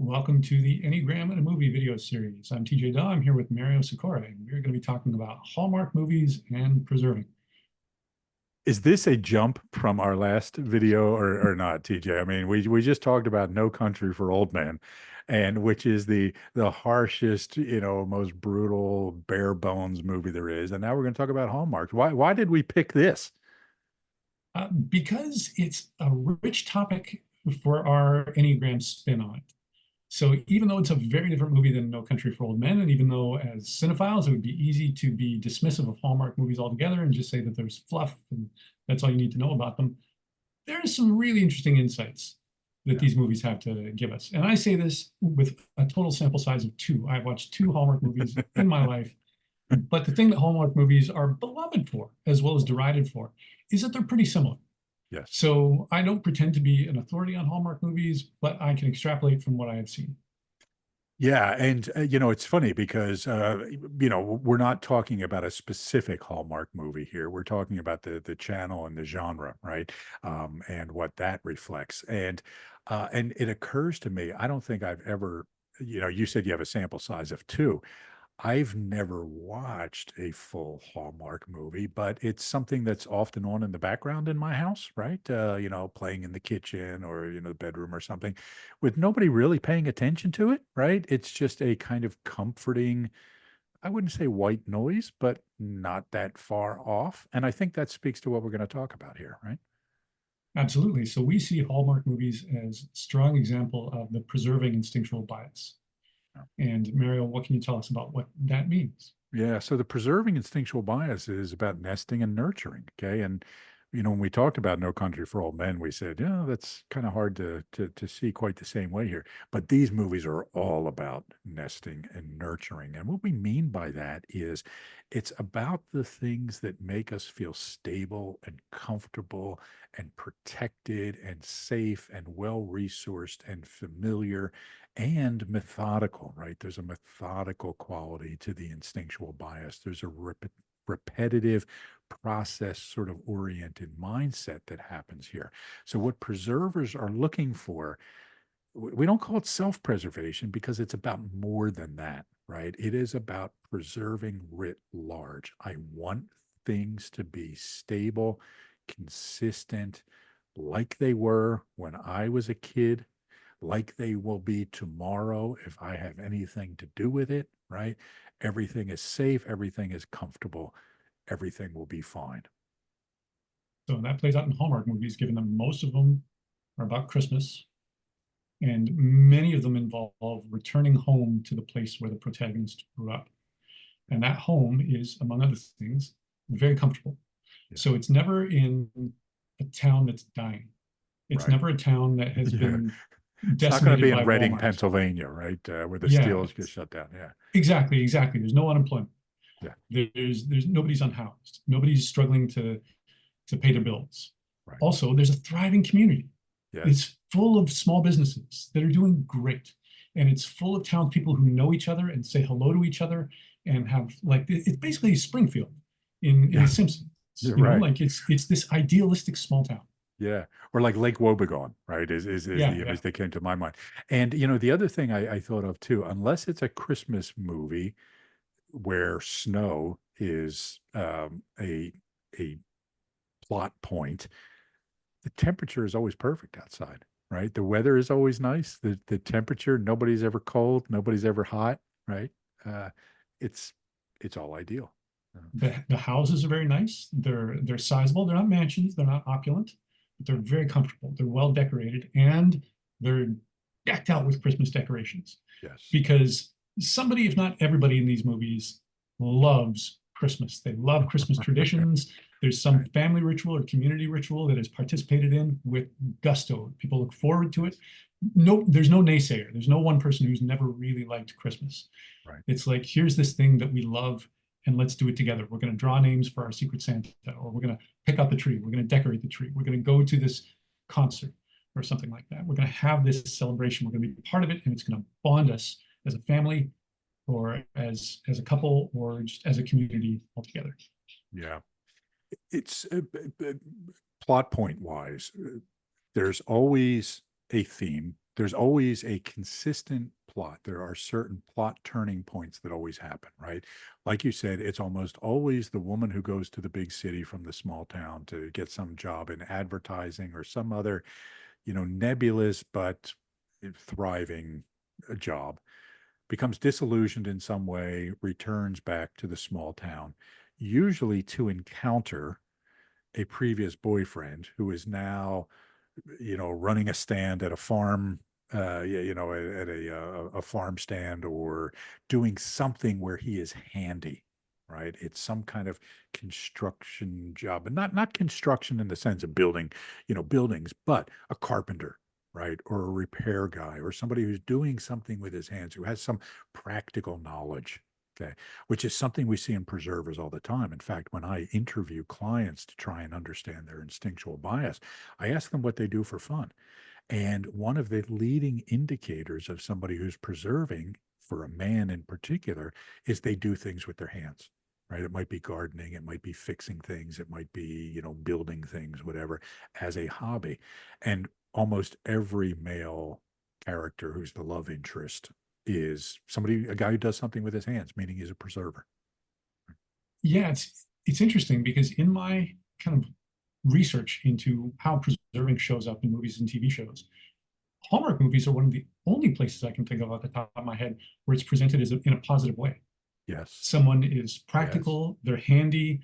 Welcome to the Enneagram and a Movie video series. I'm TJ Dawe. I'm here with Mario Sikora, and we're going to be talking about Hallmark movies and preserving. Is this a jump from our last video or not, TJ? I mean, we just talked about No Country for Old Men, and which is the harshest, most brutal, bare bones movie there is. And now we're going to talk about Hallmark. Why did we pick this? Because it's a rich topic for our Enneagram spin on it. So even though it's a very different movie than No Country for Old Men, and even though as cinephiles it would be easy to be dismissive of Hallmark movies altogether and just say that there's fluff and that's all you need to know about them, there's some really interesting insights that Yeah. these movies have to give us. And I say this with a total sample size of two. I've watched two Hallmark movies in my life. But the thing that Hallmark movies are beloved for, as well as derided for, is that they're pretty similar. Yes. So I don't pretend to be an authority on Hallmark movies, but I can extrapolate from what I have seen. Yeah, and it's funny because we're not talking about a specific Hallmark movie here. We're talking about the channel and the genre, right? And what that reflects. And it occurs to me, I don't think I've ever, you said you have a sample size of two. I've never watched a full Hallmark movie, but it's something that's often on in the background in my house, right? Playing in the kitchen or, the bedroom or something with nobody really paying attention to it, right? It's just a kind of comforting, I wouldn't say white noise, but not that far off. And I think that speaks to what we're going to talk about here, right? Absolutely. So we see Hallmark movies as a strong example of the preserving instinctual bias. And Mario, what can you tell us about what that means? Yeah, so the preserving instinctual bias is about nesting and nurturing. Okay. And when we talked about No Country for Old Men, we said, yeah, that's kind of hard to see quite the same way here. But these movies are all about nesting and nurturing. And what we mean by that is it's about the things that make us feel stable and comfortable and protected and safe and well-resourced and familiar and methodical, right? There's a methodical quality to the instinctual bias. There's a repetitive process sort of oriented mindset that happens here. So, what preservers are looking for, we don't call it self preservation because it's about more than that, right? It is about preserving writ large. I want things to be stable, consistent, like they were when I was a kid, like they will be tomorrow if I have anything to do with it, right? Everything is safe, everything is comfortable, everything will be fine. So that plays out in Hallmark movies, given that most of them are about Christmas, and many of them involve returning home to the place where the protagonist grew up. And that home is, among other things, very comfortable. Yeah. So it's never in a town that's dying. It's Right. never a town that has Yeah. been It's not going to decimated be by in Reading, Walmart. Pennsylvania, right? Where the Yeah, steels get shut down. Yeah. exactly. There's no unemployment. Yeah. There's nobody's unhoused. Nobody's struggling to pay their bills. Right. Also, there's a thriving community. Yes. It's full of small businesses that are doing great. And it's full of townspeople who know each other and say hello to each other and have like it's basically Springfield in The Yeah. Simpsons. You're You know, right. like it's this idealistic small town. Yeah. Or like Lake Wobegon, right? Is Yeah, the yeah. image that came to my mind. And the other thing I thought of too, unless it's a Christmas movie where snow is a plot point, the temperature is always perfect outside, right? The weather is always nice. The temperature, nobody's ever cold, nobody's ever hot, right? Uh, it's it's all ideal. The houses are very nice. They're sizable. They're not mansions. They're not opulent, but they're very comfortable. They're well decorated and they're decked out with Christmas decorations. Yes. Because somebody, if not everybody in these movies, loves Christmas. They love Christmas traditions. There's some Right. family ritual or community ritual that is participated in with gusto. People look forward to it. No, there's no naysayer. There's no one person who's never really liked Christmas. Right. It's like, here's this thing that we love and let's do it together. We're going to draw names for our Secret Santa, or we're going to pick out the tree. We're going to decorate the tree. We're going to go to this concert or something like that. We're going to have this celebration. We're going to be part of it, and it's going to bond us as a family or as a couple or just as a community altogether. Yeah. It's plot point wise, there's always a theme There's always a consistent plot. There are certain plot turning points that always happen, right? Like you said, it's almost always the woman who goes to the big city from the small town to get some job in advertising or some other, nebulous but thriving job, becomes disillusioned in some way, returns back to the small town, usually to encounter a previous boyfriend who is now, running a stand at a farm, at a farm stand, or doing something where he is handy, right? It's some kind of construction job, and not construction in the sense of building, buildings, but a carpenter, right? Or a repair guy, or somebody who's doing something with his hands, who has some practical knowledge. Okay. Which is something we see in preservers all the time. In fact, when I interview clients to try and understand their instinctual bias, I ask them what they do for fun. And one of the leading indicators of somebody who's preserving, for a man in particular, is they do things with their hands, right? It might be gardening, it might be fixing things, it might be, building things, whatever, as a hobby. And almost every male character who's the love interest is somebody, a guy who does something with his hands, meaning he's a preserver. Yeah, it's interesting because in my kind of research into how preserving shows up in movies and TV shows, Hallmark movies are one of the only places I can think of off the top of my head where it's presented as in a positive way. Yes. Someone is Yes. practical, they're handy,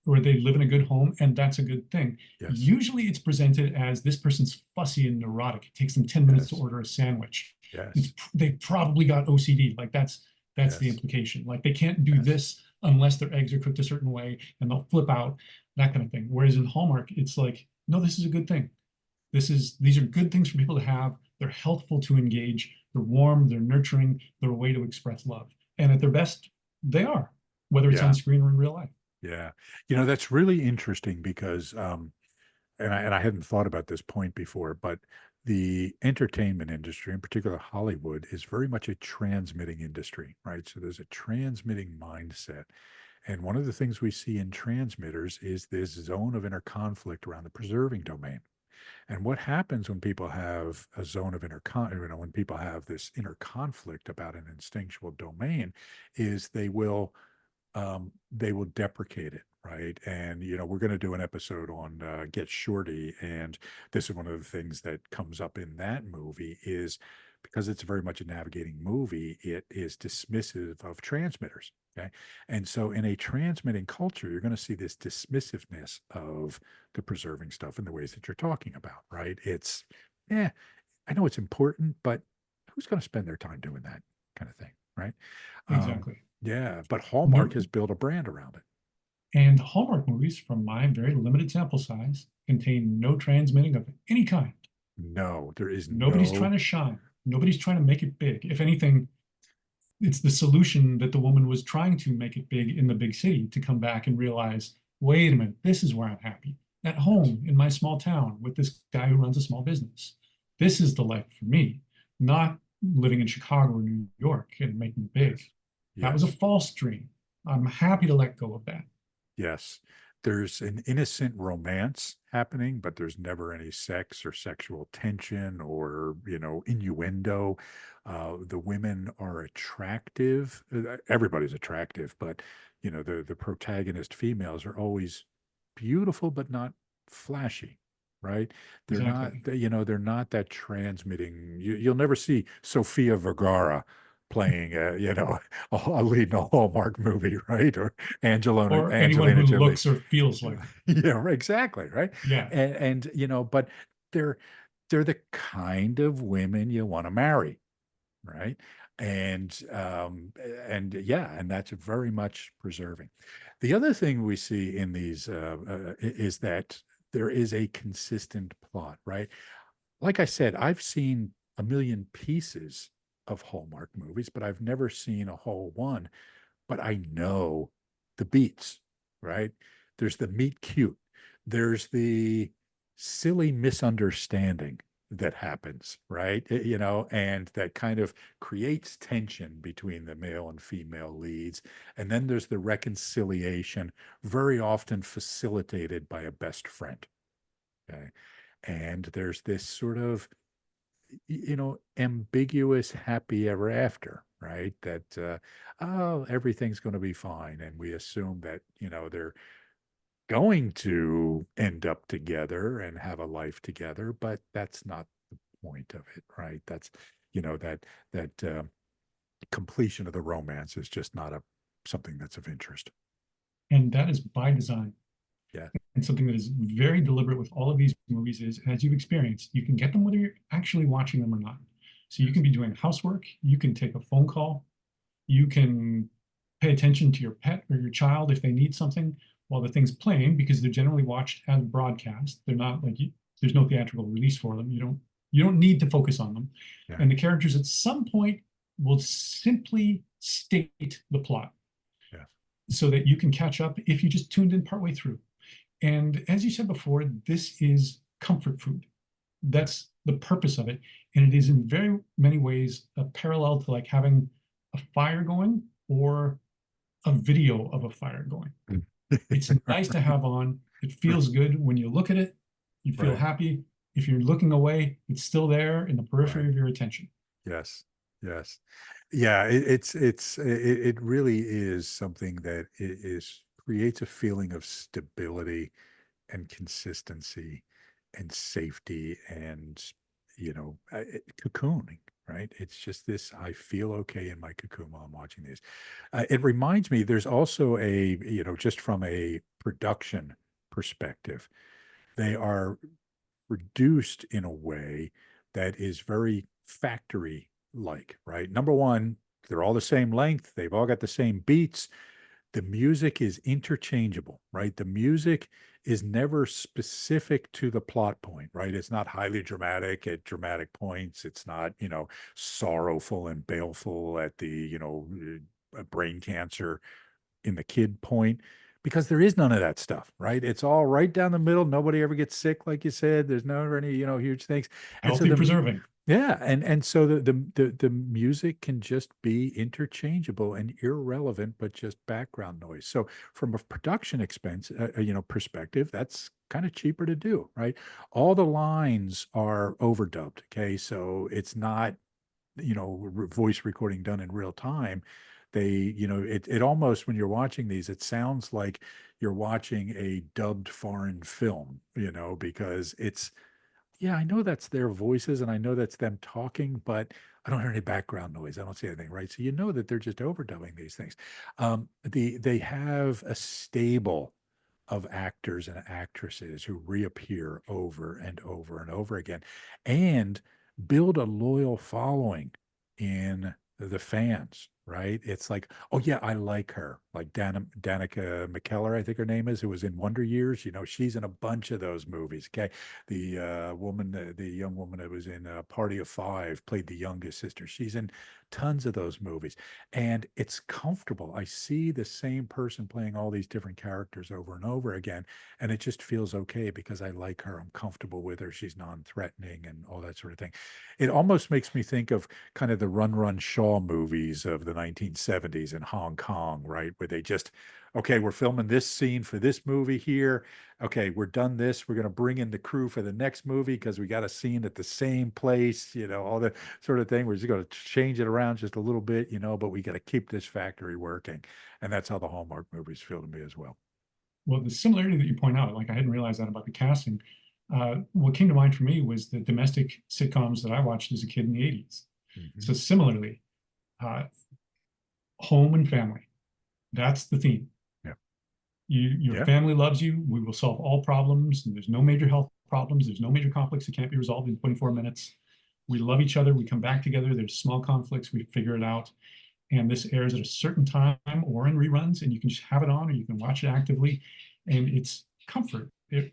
or they live in a good home, and that's a good thing. Yes. Usually it's presented as this person's fussy and neurotic. It takes them 10 minutes to Yes. order a sandwich. Yes. They probably got OCD. Like that's the Yes. implication. Like they can't do Yes. this unless their eggs are cooked a certain way and they'll flip out, that kind of thing. Whereas in Hallmark, it's like, no, this is a good thing. These are good things for people to have. They're healthful to engage. They're warm, they're nurturing, they're a way to express love. And at their best, they are, whether it's on Yeah. screen or in real life. Yeah. That's really interesting because, and I hadn't thought about this point before, but the entertainment industry, in particular Hollywood, is very much a transmitting industry, right? So there's a transmitting mindset. And one of the things we see in transmitters is this zone of inner conflict around the preserving domain. And what happens when people have a zone of when people have this inner conflict about an instinctual domain, is they will deprecate it, right? And we're going to do an episode on Get Shorty, and this is one of the things that comes up in that movie is because it's very much a navigating movie, it is dismissive of transmitters. Okay. And so in a transmitting culture, you're going to see this dismissiveness of the preserving stuff in the ways that you're talking about, right? It's, yeah, I know it's important, but who's going to spend their time doing that kind of thing, right? Exactly. Yeah, but Hallmark No, has built a brand around it. and Hallmark movies, from my very limited sample size, contain no transmitting of any kind. No, there is Nobody's trying no, to shine. Nobody's trying to make it big. If anything, it's the solution that the woman was trying to make it big in the big city to come back and realize, wait a minute, this is where I'm happy. At yes, home in my small town with this guy who runs a small business. This is the life for me, not living in Chicago or New York and making it big. yes, That was a yes, false dream. I'm happy to let go of that. yes. There's an innocent romance happening, but there's never any sex or sexual tension or, innuendo. The women are attractive. Everybody's attractive, but, the protagonist females are always beautiful, but not flashy, right? They're not, Exactly. they're not that transmitting. You'll never see Sofia Vergara playing, a lead in a Hallmark movie, right? Or Or anyone who Angelina Jolie. looks or feels like them. Yeah, right, exactly, right? Yeah, And but they're they're the kind of women you want to marry, right? And yeah, and that's very much preserving. The other thing we see in these is that there is a consistent plot, right? Like I said, I've seen a million pieces of Hallmark movies, but I've never seen a whole one. But I know the beats, right? There's the meet cute. There's the silly misunderstanding that happens, right? And that kind of creates tension between the male and female leads. And then there's the reconciliation, very often facilitated by a best friend. Okay. And there's this sort of ambiguous happy ever after, right? That, oh, everything's going to be fine. And we assume that, they're going to end up together and have a life together, but that's not the point of it, right? That's, that completion of the romance is just not something that's of interest. And that is by design. Yeah. And something that is very deliberate with all of these movies is, as you've experienced, you can get them whether you're actually watching them or not. So you can be doing housework, you can take a phone call, you can pay attention to your pet or your child if they need something while the thing's playing, because they're generally watched as broadcast. They're not like there's no theatrical release for them. You don't need to focus on them. Yeah. And the characters at some point will simply state the plot. Yeah. So that you can catch up if you just tuned in partway through. And as you said before, this is comfort food. That's the purpose of it. And it is in very many ways a parallel to like having a fire going or a video of a fire going. It's nice to have on. It feels good when you look at it. You feel Right. happy. If you're looking away, it's still there in the periphery Right. of your attention. Yes. Yes. Yeah. It really is something that creates a feeling of stability and consistency and safety and, cocooning, right? It's just this, I feel okay in my cocoon while I'm watching these. It reminds me, there's also just from a production perspective, they are reduced in a way that is very factory like, right? Number one, they're all the same length, they've all got the same beats. The music is interchangeable, right? The music is never specific to the plot point, right? It's not highly dramatic at dramatic points. It's not, sorrowful and baleful at the, brain cancer in the kid point, because there is none of that stuff, right? It's all right down the middle. Nobody ever gets sick, like you said. There's never any, huge things. And so Healthy preserving. yeah, and so the music can just be interchangeable and irrelevant, but just background noise. So from a production expense, perspective, that's kind of cheaper to do, right? All the lines are overdubbed. Okay, so it's not voice recording done in real time. They, it almost, when you're watching these, it sounds like you're watching a dubbed foreign film, because it's, yeah, I know that's their voices and I know that's them talking, but I don't hear any background noise. I don't see anything, right? So you know that they're just overdubbing these things. They have a stable of actors and actresses who reappear over and over and over again and build a loyal following in the fans, right? It's like, oh yeah, I like her. Like Danica McKellar, I think her name is, who was in Wonder Years. She's in a bunch of those movies. Okay. The the young woman that was in Party of Five, played the youngest sister. She's in tons of those movies. And it's comfortable. I see the same person playing all these different characters over and over again. And it just feels okay because I like her. I'm comfortable with her. She's non-threatening and all that sort of thing. It almost makes me think of kind of the Run Run Shaw movies of the 1970s in Hong Kong, right? Where they just, okay, we're filming this scene for this movie here. Okay, we're done this. We're going to bring in the crew for the next movie because we got a scene at the same place, all the sort of thing. We're just going to change it around just a little bit, but we got to keep this factory working. And that's how the Hallmark movies feel to me as well. Well, the similarity that you point out, like I hadn't realized that about the casting. What came to mind for me was the domestic sitcoms that I watched as a kid in the 80s. Mm-hmm. So similarly, home and family, that's the theme. Yeah. Your family loves you. We will solve all problems. And there's no major health problems. There's no major conflicts that can't be resolved in 24 minutes. We love each other. We come back together. There's small conflicts. We figure it out. And this airs at a certain time or in reruns, and you can just have it on or you can watch it actively. And it's comfort. It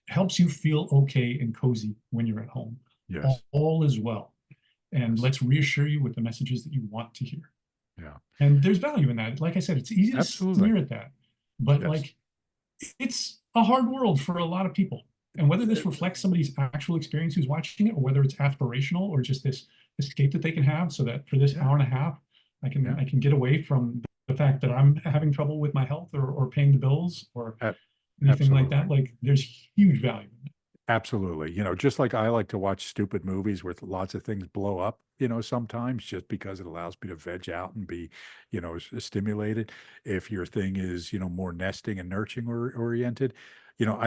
helps you feel okay and cozy when you're at home. Yes. All is well. And let's reassure you with the messages that you want to hear. Yeah. And there's value in that. Like I said, it's easy to sneer at that. But Yes. like, it's a hard world for a lot of people. And whether this reflects somebody's actual experience who's watching it, or whether it's aspirational or just this escape that they can have, so that for this hour and a half, I can get away from the fact that I'm having trouble with my health or paying the bills or anything like that. Like, there's huge value in it. Absolutely. You know, just like I like to watch stupid movies where lots of things blow up, you know, sometimes just because it allows me to veg out and be, you know, stimulated. If your thing is, you know, more nesting and nurturing oriented, you know,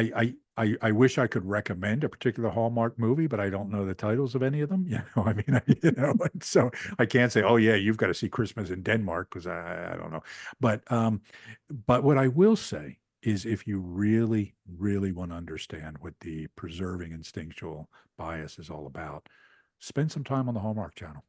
I wish I could recommend a particular Hallmark movie, but I don't know the titles of any of them. You know, I mean, you know, and so I can't say, oh yeah, you've got to see Christmas in Denmark because I don't know. But what I will say is if you really, really want to understand what the preserving instinctual bias is all about, spend some time on the Hallmark Channel.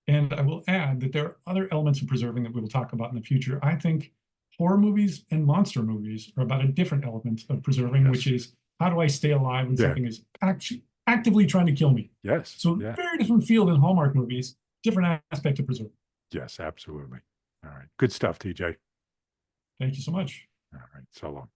And I will add that there are other elements of preserving that we will talk about in the future. I think horror movies and monster movies are about a different element of preserving, Yes. which is how do I stay alive when Yeah. something is actually actively trying to kill me? Yes. So Yeah. very different field in Hallmark movies, different aspect of preserving. Yes, absolutely. All right. Good stuff, TJ. Thank you so much. All right. So long.